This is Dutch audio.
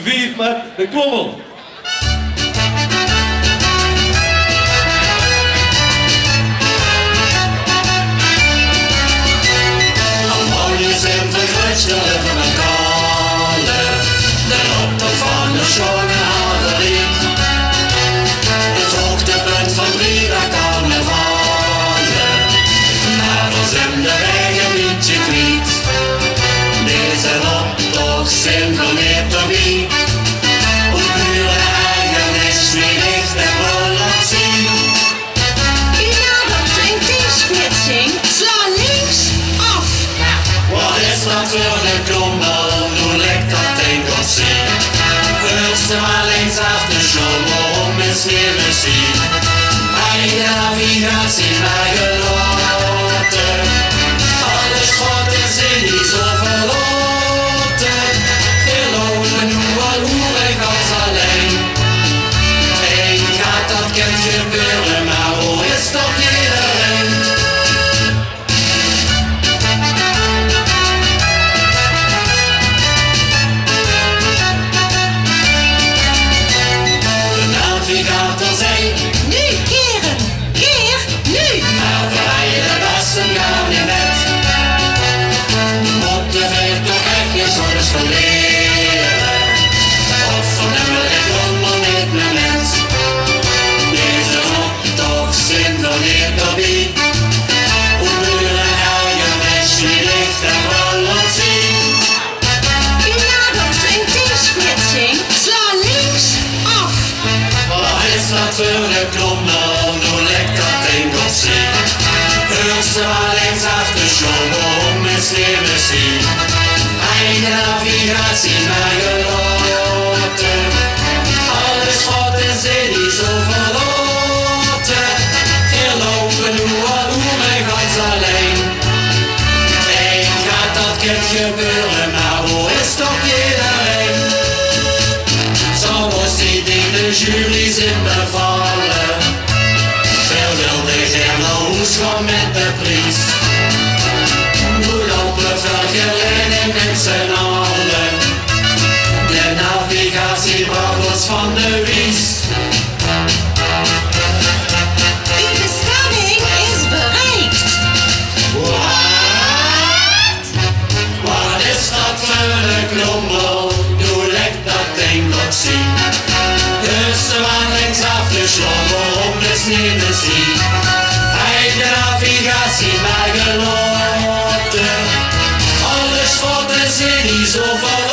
vier met de klommel. Over mijn kale, de optocht van de jonge haveriet. Het hoogtepunt van Breda carnavalen, maar voor zijn de wegen niet je kwiet. Deze optocht symfoneert door wie, hoe pure eigen is wie licht en rol op zien. Wie nadert een tingsplitsing, sla links af. Wat is dat voor een klommel, hoe lijkt dat ding op zien? Heurst er maar links af de schommel, om eens weer te zien. Eigen navigatie bij geloten, alle schotten zijn niet zo verloten. We lopen nu al hoerig als alleen. Eén gaat dat kind gebeuren, maar hoe is toch iedereen? Navigator zei, Nu keren, keer nu. maar verrijden was een gaan niet net. Motiveert toch echt je zorg van leren, of vernummer ik allemaal niet meer mens. Deze optocht symfoneert door wie, hoe buren eigen is wie licht en rol op zien. Wie nadert een tingsplitsing, sla links af. Wat is dat voor een klommel, hoe lijkt dat ding op zien? Heurst er maar links af de schommel, om eens weer te zien. Eigen navigatie naar geloten, alle schotten zijn niet zo verloten. We lopen nu al hoerig als alleen. Eén gaat dat kind gebeuren, maar hoe is toch iedereen? Zo was die de jury zin bevallen. Veel wilde gerne hoeschap met de prijs. Hoe lopen vergeleden met z'n allen. De navigatie bracht ons van de wies. Uw bestemming is bereikt. Wat is dat voor een klommel? Hoe lijkt dat ding op zien? Dus maar links af de schommel om de sneeuw te zien. Eigen navigatie bij geloten. Alle schotten zijn niet zo verloren.